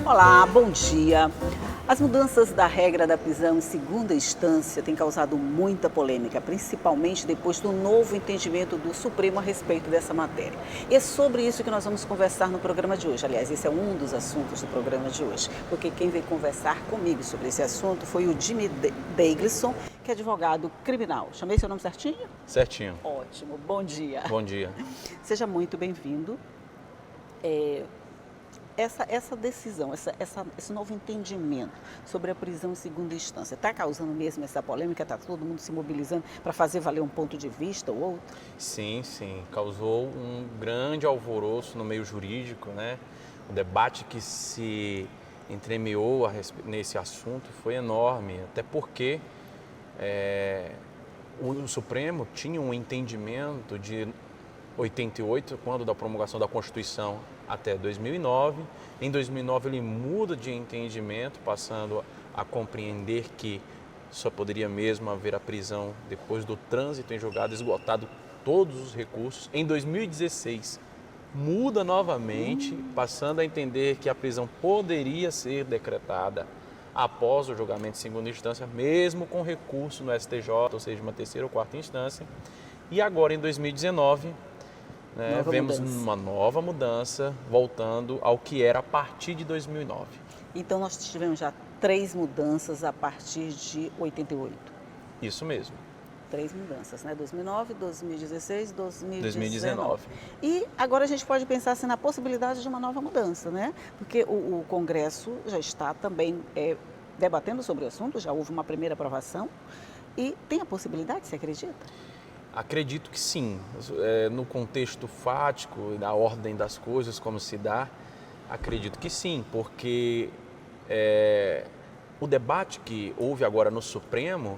Olá, bom dia. As mudanças da regra da prisão em segunda instância têm causado muita polêmica, principalmente depois do novo entendimento do Supremo a respeito dessa matéria. E é sobre isso que nós vamos conversar no programa de hoje. Aliás, esse é um dos assuntos do programa de hoje, porque quem veio conversar comigo sobre esse assunto foi o Jimmy Daigleson, que é advogado criminal. Chamei seu nome certinho? Certinho. Ótimo, bom dia. Bom dia. Seja muito bem-vindo. Essa decisão, esse novo entendimento sobre a prisão em segunda instância, está causando mesmo essa polêmica? Está todo mundo se mobilizando para fazer valer um ponto de vista ou outro? Sim, causou um grande alvoroço no meio jurídico, né? O debate que se entremeou nesse assunto foi enorme, até porque o Supremo tinha um entendimento de 88, quando da promulgação da Constituição, até 2009. Em 2009 ele muda de entendimento, passando a compreender que só poderia mesmo haver a prisão depois do trânsito em julgado, esgotado todos os recursos. Em 2016 muda novamente, passando a entender que a prisão poderia ser decretada após o julgamento de segunda instância, mesmo com recurso no STJ, ou seja, uma terceira ou quarta instância. E agora em 2019, vemos uma nova mudança, voltando ao que era a partir de 2009. Então nós tivemos já 3 mudanças a partir de 88. Isso mesmo. 3 mudanças, né? 2009, 2016, 2019. E agora a gente pode pensar assim, na possibilidade de uma nova mudança, né? Porque o Congresso já está também debatendo sobre o assunto, já houve uma primeira aprovação. E tem a possibilidade, você acredita? Acredito que sim. No contexto fático, na ordem das coisas, como se dá, acredito que sim, porque o debate que houve agora no Supremo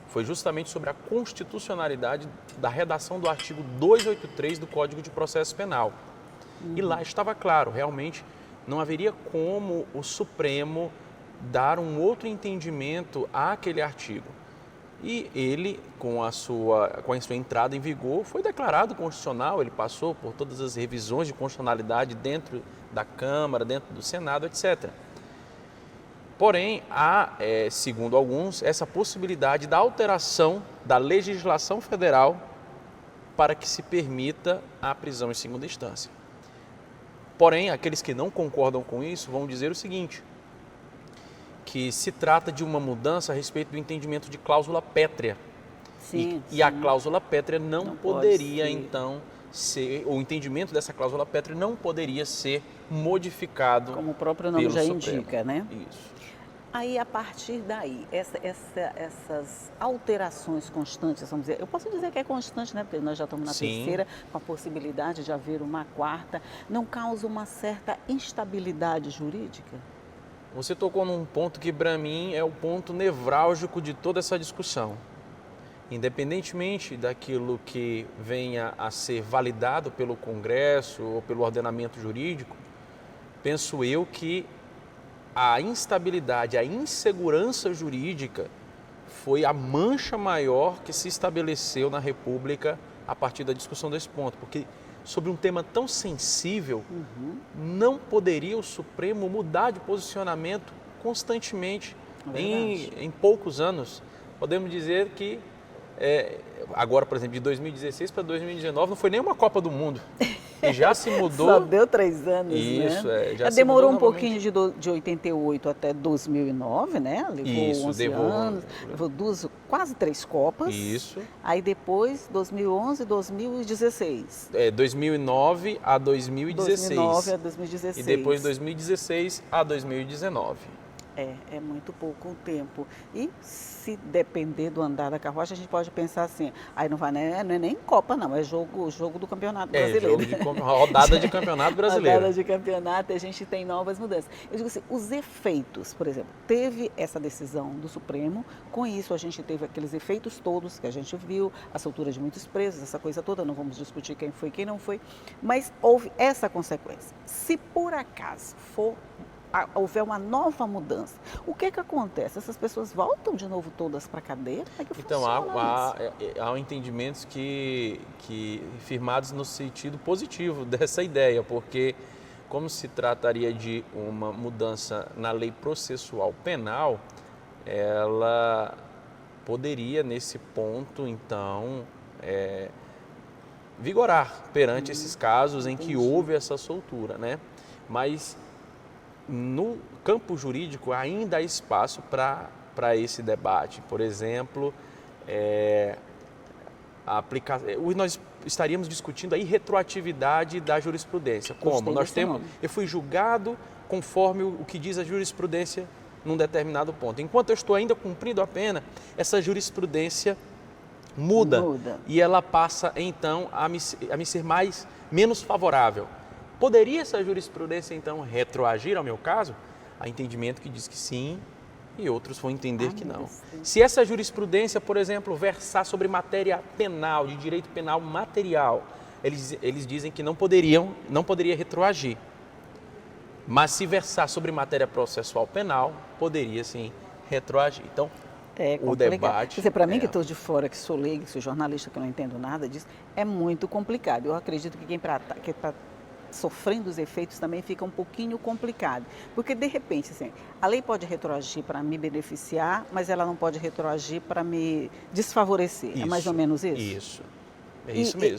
foi justamente sobre a constitucionalidade da redação do artigo 283 do Código de Processo Penal. E lá estava claro, realmente não haveria como o Supremo dar um outro entendimento àquele artigo. E ele, com a sua entrada em vigor, foi declarado constitucional, ele passou por todas as revisões de constitucionalidade dentro da Câmara, dentro do Senado, etc. Porém, há, segundo alguns, essa possibilidade da alteração da legislação federal para que se permita a prisão em segunda instância. Porém, aqueles que não concordam com isso vão dizer o seguinte, que se trata de uma mudança a respeito do entendimento de cláusula pétrea. Sim, e a cláusula pétrea não poderia, então, o entendimento dessa cláusula pétrea não poderia ser modificado. Como o próprio nome já indica, né? Isso. Aí, a partir daí, essas alterações constantes, vamos dizer, eu posso dizer que é constante, né? Porque nós já estamos na terceira, com a possibilidade de haver uma quarta, não causa uma certa instabilidade jurídica? Você tocou num ponto que, para mim, é o ponto nevrálgico de toda essa discussão. Independentemente daquilo que venha a ser validado pelo Congresso ou pelo ordenamento jurídico, penso eu que a instabilidade, a insegurança jurídica foi a mancha maior que se estabeleceu na República a partir da discussão desse ponto, porque sobre um tema tão sensível, não poderia o Supremo mudar de posicionamento constantemente em poucos anos. Podemos dizer que agora, por exemplo, de 2016 para 2019 não foi nem uma Copa do Mundo. E já se mudou. Só deu 3 anos, isso, né? Já demorou um pouquinho de 88 até 2009, né? Levou 11 anos, levou quase 3 Copas. Isso. Aí depois, 2011, 2016. 2009 a 2016. 2009 a 2016. E depois 2016 a 2019. É muito pouco tempo. E se depender do andar da carruagem, a gente pode pensar assim, aí não é nem Copa não, é jogo do Campeonato Brasileiro. Rodada de Campeonato Brasileiro. Rodada de campeonato, a gente tem novas mudanças. Eu digo assim, os efeitos, por exemplo, teve essa decisão do Supremo, com isso a gente teve aqueles efeitos todos que a gente viu, a soltura de muitos presos, essa coisa toda, não vamos discutir quem foi e quem não foi, mas houve essa consequência. Se por acaso houver uma nova mudança, o que acontece? Essas pessoas voltam de novo todas para a cadeia? Como é que então, funciona isso? há entendimentos que firmados no sentido positivo dessa ideia, porque como se trataria de uma mudança na lei processual penal, ela poderia, nesse ponto, então, vigorar perante esses casos em que houve essa soltura, né? Mas no campo jurídico ainda há espaço para esse debate. Por exemplo, nós estaríamos discutindo a irretroatividade da jurisprudência. Como? Eu fui julgado conforme o que diz a jurisprudência num determinado ponto. Enquanto eu estou ainda cumprindo a pena, essa jurisprudência muda. E ela passa, então, a me ser menos favorável. Poderia essa jurisprudência, então, retroagir ao meu caso? Há entendimento que diz que sim e outros vão entender que não. Se essa jurisprudência, por exemplo, versar sobre matéria penal, de direito penal material, eles dizem que não poderia retroagir. Mas se versar sobre matéria processual penal, poderia sim retroagir. Então, o debate... Quer dizer, para mim que estou de fora, que sou leigo, que sou jornalista, que não entendo nada disso, é muito complicado. Eu acredito que quem está sofrendo os efeitos também fica um pouquinho complicado. Porque, de repente, assim, a lei pode retroagir para me beneficiar, mas ela não pode retroagir para me desfavorecer. Isso, é mais ou menos isso? Isso. É isso mesmo.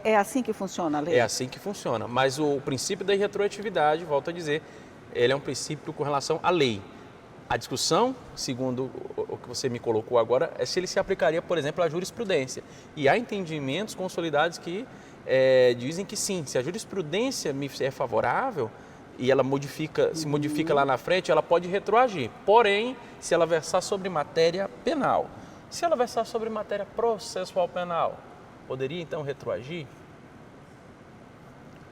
É assim que funciona a lei? É assim que funciona. Mas o princípio da retroatividade, volto a dizer, ele é um princípio com relação à lei. A discussão, segundo o que você me colocou agora, é se ele se aplicaria, por exemplo, à jurisprudência. E há entendimentos consolidados que dizem que sim, se a jurisprudência me é favorável e ela se modifica lá na frente, ela pode retroagir. Porém, se ela versar sobre matéria penal, se ela versar sobre matéria processual penal, poderia então retroagir?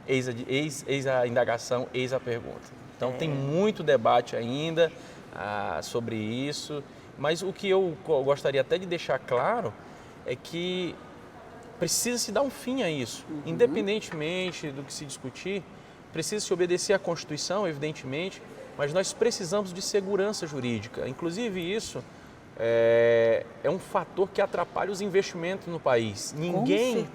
Eis a indagação, eis a pergunta. Então tem muito debate ainda sobre isso, mas o que eu gostaria até de deixar claro é que precisa se dar um fim a isso, independentemente do que se discutir, precisa se obedecer à Constituição, evidentemente, mas nós precisamos de segurança jurídica. Inclusive isso é um fator que atrapalha os investimentos no país. Ninguém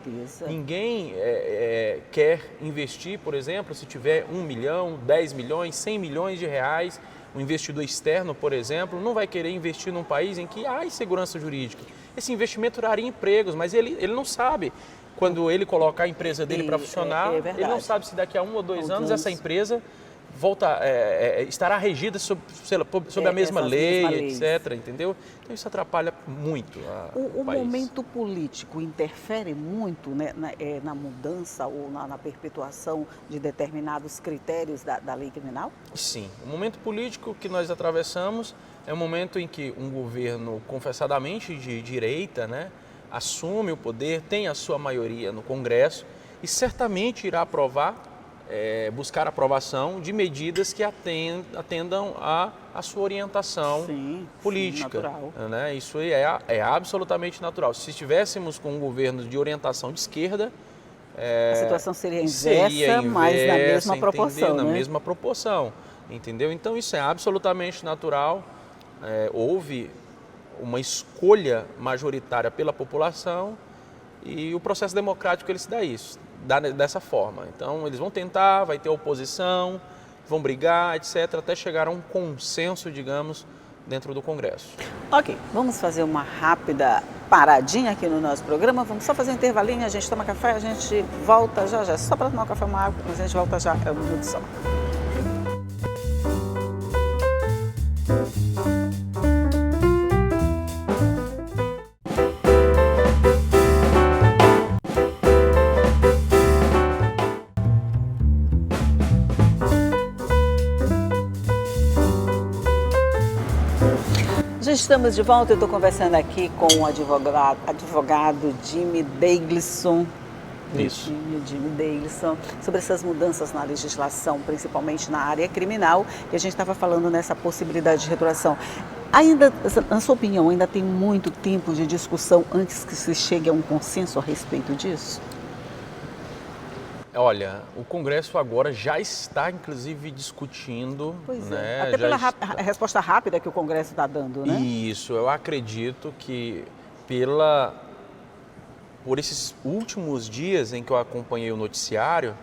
quer investir, por exemplo, se tiver 1 milhão, 10 milhões, 100 milhões de reais, um investidor externo, por exemplo, não vai querer investir num país em que há insegurança jurídica. Esse investimento traria empregos, mas ele não sabe. Quando ele colocar a empresa dele para funcionar, ele não sabe se daqui a 1 ou 2 anos essa empresa estará regida sob a mesma lei, etc. Entendeu? Então isso atrapalha muito o país. O momento político interfere muito, né, na mudança ou na perpetuação de determinados critérios da lei criminal? Sim. O momento político que nós atravessamos é um momento em que um governo confessadamente de direita, né, assume o poder, tem a sua maioria no Congresso e certamente irá buscar aprovação de medidas que atendam à sua orientação política. Natural. Né? Isso é absolutamente natural. Se estivéssemos com um governo de orientação de esquerda, a situação seria inversa, mas na mesma proporção. Na mesma proporção, entendeu? Então isso é absolutamente natural. Houve uma escolha majoritária pela população e o processo democrático ele se dá dessa forma. Então eles vão tentar, vai ter oposição, vão brigar, etc., até chegar a um consenso, digamos, dentro do Congresso. Ok, vamos fazer uma rápida paradinha aqui no nosso programa, vamos só fazer um intervalinho, a gente toma café, a gente volta já, só para tomar um café, uma água, mas a gente volta já, é um minuto só. Já estamos de volta, eu estou conversando aqui com o advogado Jimmy Dailson. Isso. Jimmy Dailson, sobre essas mudanças na legislação, principalmente na área criminal, e a gente estava falando nessa possibilidade de retroação. Ainda, na sua opinião, ainda tem muito tempo de discussão antes que se chegue a um consenso a respeito disso? Olha, o Congresso agora já está, inclusive, discutindo. Pois né? Até pela resposta rápida que o Congresso está dando, né? Isso, eu acredito que por esses últimos dias em que eu acompanhei o noticiário,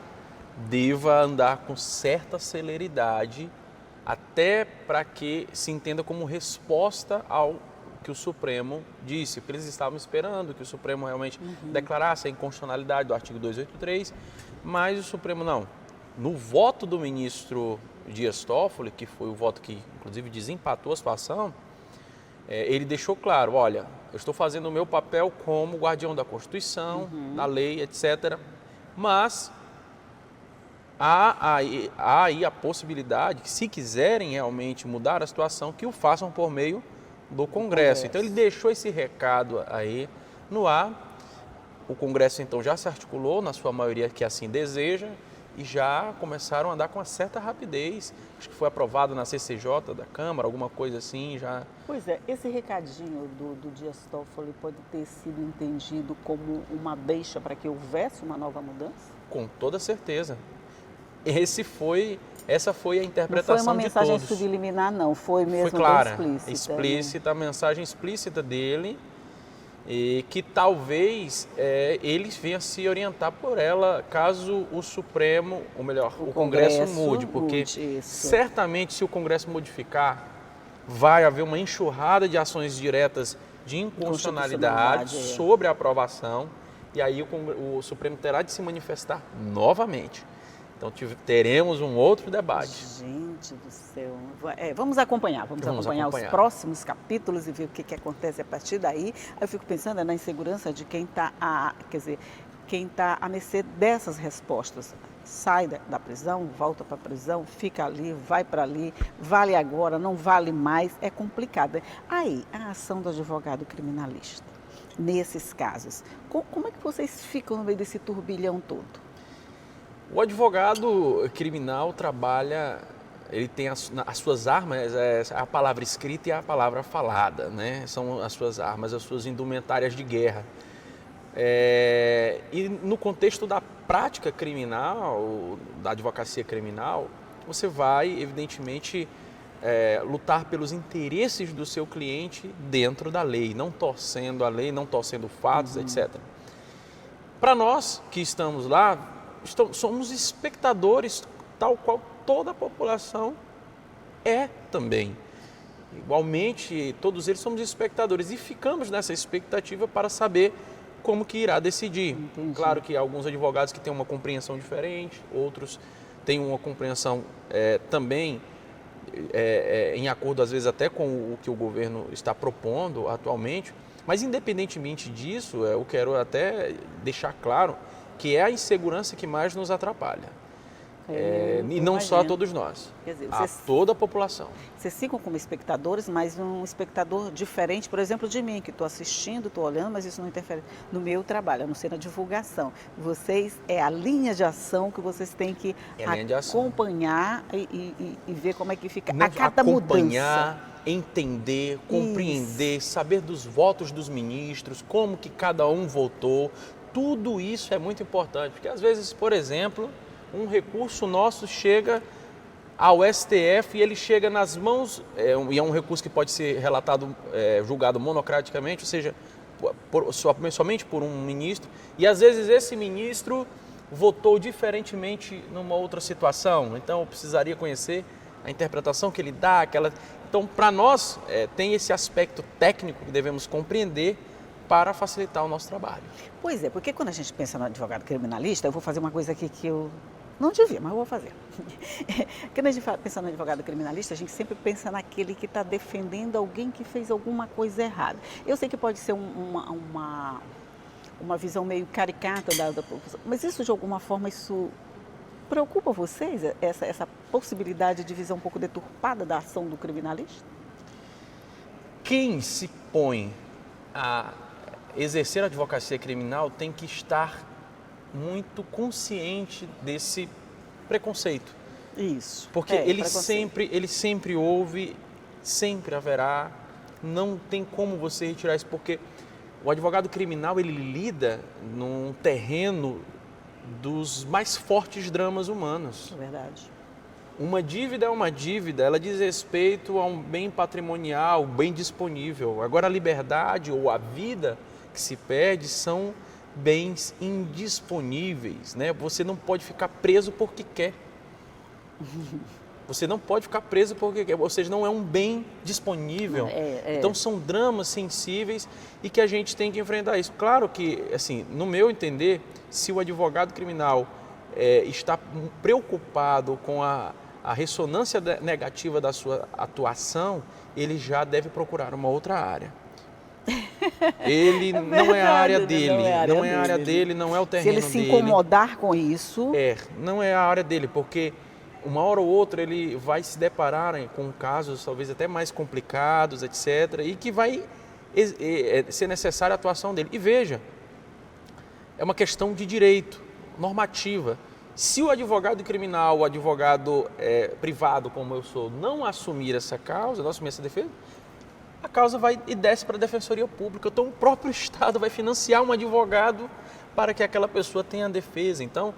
deva andar com certa celeridade, até para que se entenda como resposta ao que o Supremo disse, que eles estavam esperando que o Supremo realmente declarasse a inconstitucionalidade do artigo 283, mas o Supremo não. No voto do ministro Dias Toffoli, que foi o voto que inclusive desempatou a situação, ele deixou claro, olha, eu estou fazendo o meu papel como guardião da Constituição, da lei, etc., mas há aí a possibilidade que, se quiserem realmente mudar a situação, que o façam por meio do Congresso. Então ele deixou esse recado aí no ar. O Congresso então já se articulou, na sua maioria que assim deseja, e já começaram a andar com uma certa rapidez. Acho que foi aprovado na CCJ da Câmara, alguma coisa assim já. Pois é, esse recadinho do Dias Toffoli pode ter sido entendido como uma deixa para que houvesse uma nova mudança? Com toda certeza. Essa foi a interpretação de todos. Não foi uma mensagem subliminar, não, foi mesmo foi clara, explícita. A mensagem explícita dele, e que talvez ele venha se orientar por ela caso o Supremo, ou melhor, o Congresso mude, porque certamente se o Congresso modificar, vai haver uma enxurrada de ações diretas de inconstitucionalidade sobre a aprovação, e aí o Supremo terá de se manifestar novamente. Então teremos um outro debate. Gente do céu. Vamos acompanhar os próximos capítulos e ver o que acontece a partir daí. Eu fico pensando na insegurança de quem está a mercê dessas respostas. Sai da prisão, volta para a prisão, fica ali, vai para ali, vale agora, não vale mais, é complicado. Aí, a ação do advogado criminalista, nesses casos, como é que vocês ficam no meio desse turbilhão todo? O advogado criminal trabalha, ele tem as suas armas, a palavra escrita e a palavra falada, né? São as suas armas, as suas indumentárias de guerra. E no contexto da prática criminal, da advocacia criminal, você vai, evidentemente, lutar pelos interesses do seu cliente dentro da lei, não torcendo a lei, não torcendo fatos, etc. Para nós que estamos lá, somos espectadores, tal qual toda a população é também. Igualmente, todos eles somos espectadores e ficamos nessa expectativa para saber como que irá decidir. Entendi. Claro que há alguns advogados que têm uma compreensão diferente, outros têm uma compreensão também em acordo, às vezes, até com o que o governo está propondo atualmente. Mas, independentemente disso, eu quero até deixar claro que é a insegurança que mais nos atrapalha. E não só a todos nós, quer dizer, a toda a população. Vocês ficam como espectadores, mas um espectador diferente, por exemplo, de mim, que estou assistindo, estou olhando, mas isso não interfere no meu trabalho, a não ser na divulgação. Vocês, é a linha de ação que vocês têm que acompanhar e ver como é que fica a cada mudança. Entender, compreender, saber dos votos dos ministros, como que cada um votou. Tudo isso é muito importante, porque às vezes, por exemplo, um recurso nosso chega ao STF e ele chega nas mãos, e é um recurso que pode ser julgado monocraticamente, ou seja, somente por um ministro, e às vezes esse ministro votou diferentemente numa outra situação, então eu precisaria conhecer a interpretação que ele dá, Então, para nós, tem esse aspecto técnico que devemos compreender para facilitar o nosso trabalho. Pois é, porque quando a gente pensa no advogado criminalista, eu vou fazer uma coisa aqui que eu não devia, mas eu vou fazer. Quando a gente pensa no advogado criminalista, a gente sempre pensa naquele que está defendendo alguém que fez alguma coisa errada. Eu sei que pode ser uma visão meio caricata da população, mas isso, de alguma forma, isso preocupa vocês, essa possibilidade de visão um pouco deturpada da ação do criminalista? Quem se põe a exercer a advocacia criminal tem que estar muito consciente desse preconceito. Isso. Porque ele sempre houve, sempre haverá, não tem como você retirar isso, porque o advogado criminal, ele lida num terreno dos mais fortes dramas humanos. É verdade. Uma dívida é uma dívida, ela diz respeito a um bem patrimonial, bem disponível. Agora, a liberdade ou a vida que se perde são bens indisponíveis, né? Você não pode ficar preso porque quer. Você não pode ficar preso porque quer, ou seja, não é um bem disponível. Então são dramas sensíveis e que a gente tem que enfrentar isso. Claro que, assim, no meu entender, se o advogado criminal está preocupado com a ressonância negativa da sua atuação, ele já deve procurar uma outra área. Ele não é a área dele, não é a área dele, não é o terreno dele. Se ele se incomodar com isso... não é a área dele, porque uma hora ou outra ele vai se deparar com casos talvez até mais complicados, etc., e que vai ser necessária a atuação dele. E veja, é uma questão de direito, normativa. Se o advogado criminal, o advogado privado, como eu sou, não assumir essa causa, não assumir essa defesa, a causa vai e desce para a Defensoria Pública. Então o próprio Estado vai financiar um advogado para que aquela pessoa tenha defesa. Então,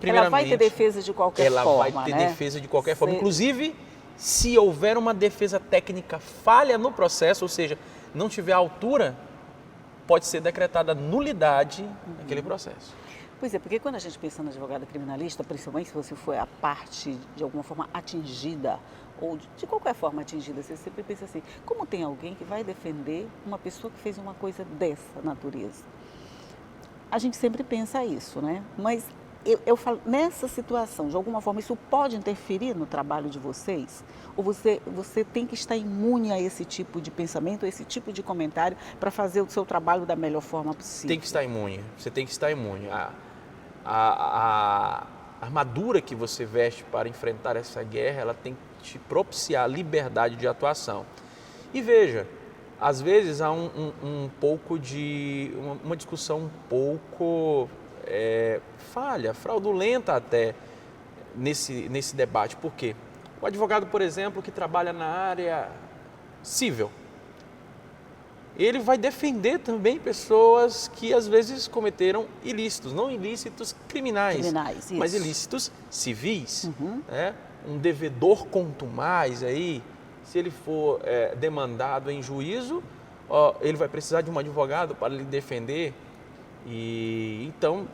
ela vai ter defesa de qualquer forma, ela vai ter defesa de qualquer forma. Inclusive, se houver uma defesa técnica falha no processo, ou seja, não tiver altura, pode ser decretada nulidade naquele processo. Pois é, porque quando a gente pensa no advogado criminalista, principalmente se você for a parte de alguma forma atingida, ou de qualquer forma atingida, você sempre pensa assim, como tem alguém que vai defender uma pessoa que fez uma coisa dessa natureza? A gente sempre pensa isso, né? Mas eu falo, nessa situação, de alguma forma, isso pode interferir no trabalho de vocês? Ou você tem que estar imune a esse tipo de pensamento, a esse tipo de comentário, para fazer o seu trabalho da melhor forma possível? Tem que estar imune, você tem que estar imune. A armadura que você veste para enfrentar essa guerra, ela tem que te propiciar liberdade de atuação. E veja, às vezes há um pouco de... uma discussão um pouco... falha, fraudulenta até nesse debate. Por quê? O advogado, por exemplo, que trabalha na área civil, ele vai defender também pessoas que às vezes cometeram ilícitos, não ilícitos criminais, mas ilícitos civis. Né? Um devedor contumaz aí, se ele for demandado em juízo, ele vai precisar de um advogado para lhe defender. E então,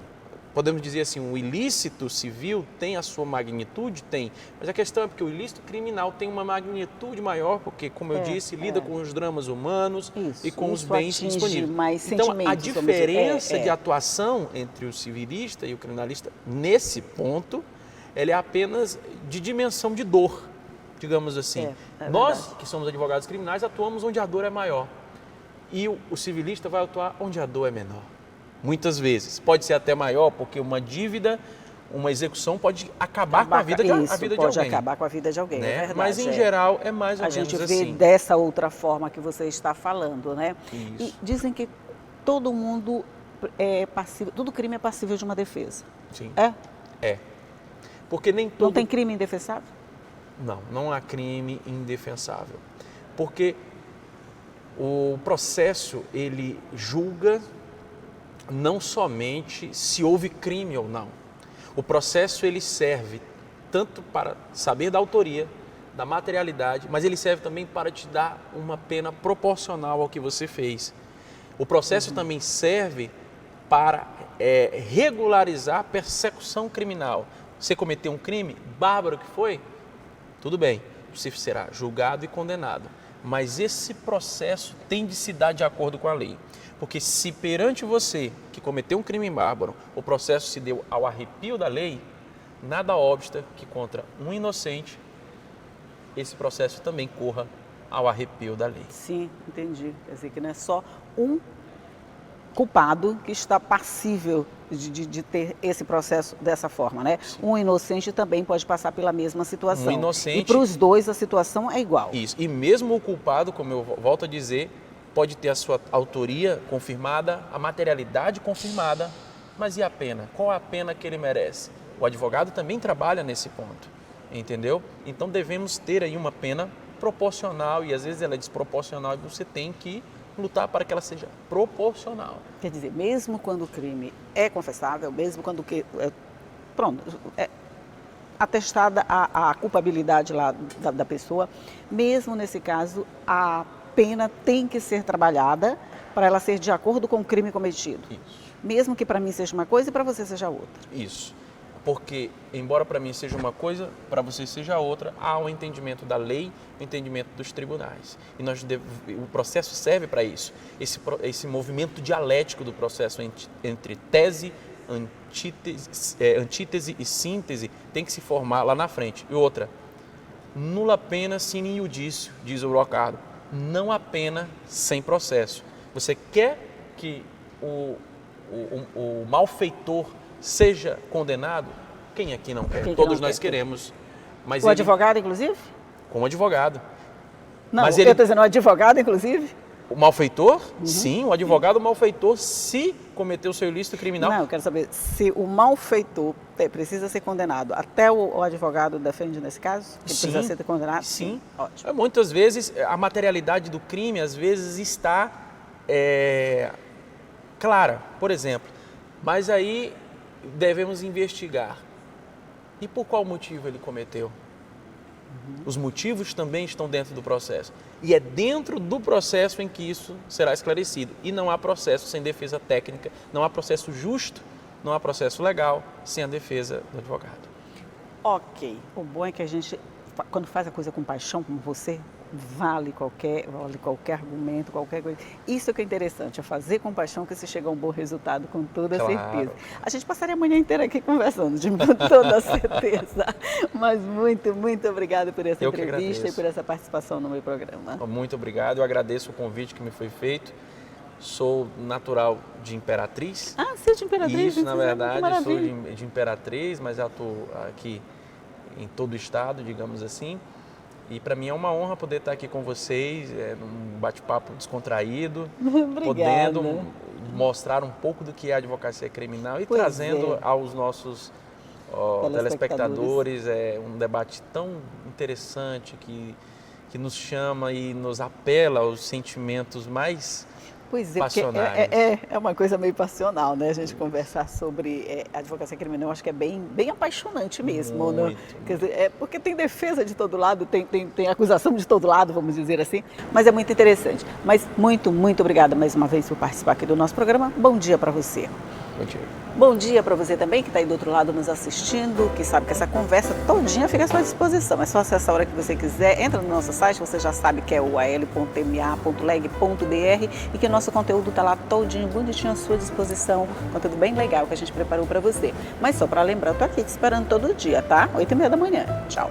podemos dizer assim, o ilícito civil tem a sua magnitude? Tem. Mas a questão é porque o ilícito criminal tem uma magnitude maior, porque, como eu disse, lida com os dramas humanos e com os bens disponíveis. Então, a diferença de atuação entre o civilista e o criminalista, nesse ponto, ela é apenas de dimensão de dor, digamos assim. Nós, que somos advogados criminais, atuamos onde a dor é maior. E o civilista vai atuar onde a dor é menor. Muitas vezes. Pode ser até maior, porque uma dívida, uma execução pode acabar com a vida de alguém. Pode acabar com a vida de alguém, né? É verdade. Mas, em geral, é mais ou menos assim. A gente vê dessa outra forma que você está falando, né? Isso. E dizem que todo mundo é passível, todo crime é passível de uma defesa. Sim. É? Porque nem todo... Não tem crime indefensável? Não há crime indefensável. Porque o processo, ele julga não somente se houve crime ou não. O processo, ele serve tanto para saber da autoria, da materialidade, mas ele serve também para te dar uma pena proporcional ao que você fez. O processo também serve para regularizar a persecução criminal. Você cometeu um crime, bárbaro que foi, tudo bem, você será julgado e condenado. Mas esse processo tem de se dar de acordo com a lei. Porque se perante você, que cometeu um crime bárbaro, o processo se deu ao arrepio da lei, nada obsta que contra um inocente, esse processo também corra ao arrepio da lei. Sim, entendi. Quer dizer que não é só um culpado que está passível de ter esse processo dessa forma, né? Sim. Um inocente também pode passar pela mesma situação. Um inocente... E para os dois a situação é igual. Isso. E mesmo o culpado, como eu volto a dizer, pode ter a sua autoria confirmada, a materialidade confirmada, mas e a pena? Qual a pena que ele merece? O advogado também trabalha nesse ponto, entendeu? Então devemos ter aí uma pena proporcional, e às vezes ela é desproporcional, e você tem que lutar para que ela seja proporcional. Quer dizer, mesmo quando o crime é confessável, mesmo quando atestada a culpabilidade lá da pessoa, mesmo nesse caso, a pena tem que ser trabalhada para ela ser de acordo com o crime cometido. Isso. mesmo que para mim seja uma coisa e para você seja outra. Isso. Porque, embora para mim seja uma coisa, para você seja outra, há um entendimento da lei, um entendimento dos tribunais. E o processo serve para isso. Esse movimento dialético do processo entre tese, antítese e síntese tem que se formar lá na frente. E outra, nulla pena sine iudicio, diz o Brocardo. Não há pena sem processo. Você quer que o malfeitor seja condenado? Quem aqui não quer? Todos nós queremos. Mas o advogado, inclusive? Como advogado. Não, mas eu estou dizendo o advogado, inclusive? O malfeitor? Sim, o advogado malfeitor, se cometeu o seu ilícito criminal. Não, eu quero saber se o malfeitor precisa ser condenado. Até o advogado defende nesse caso? Ele Sim, precisa ser condenado? sim. Ótimo. Muitas vezes, a materialidade do crime, às vezes, está clara, por exemplo. Mas aí devemos investigar. E por qual motivo ele cometeu? Os motivos também estão dentro do processo. E é dentro do processo em que isso será esclarecido. E não há processo sem defesa técnica, não há processo justo, não há processo legal sem a defesa do advogado. Ok. O bom é que a gente, quando faz a coisa com paixão, como você, vale qualquer argumento, qualquer coisa. Isso é que é interessante, é fazer com paixão que se chega a um bom resultado, com toda certeza. A gente passaria a manhã inteira aqui conversando, com toda certeza. Mas muito, muito obrigada por essa entrevista e por essa participação no meu programa. Muito obrigado, eu agradeço o convite que me foi feito. Sou natural de Imperatriz. Ah, você é de Imperatriz? Isso, na verdade, sou de Imperatriz, mas já estou aqui em todo o estado, digamos assim. E para mim é uma honra poder estar aqui com vocês, num bate-papo descontraído, podendo mostrar um pouco do que é a advocacia criminal e trazendo aos nossos telespectadores um debate tão interessante que nos chama e nos apela aos sentimentos mais passionais. É uma coisa meio passional, né? A gente conversar sobre advocacia criminal, eu acho que é bem apaixonante mesmo. Muito, né? Quer dizer, porque tem defesa de todo lado, tem acusação de todo lado, vamos dizer assim, mas é muito interessante. Mas muito, muito obrigada mais uma vez por participar aqui do nosso programa. Bom dia para você. Bom dia. Bom dia para você também que está aí do outro lado nos assistindo, que sabe que essa conversa todinha fica à sua disposição. É só acessar a hora que você quiser, entra no nosso site, você já sabe que é o al.ma.leg.br e que o nosso conteúdo está lá todinho, bonitinho à sua disposição, conteúdo bem legal que a gente preparou para você. Mas só para lembrar, eu estou aqui te esperando todo dia, tá? 8h30 da manhã. Tchau.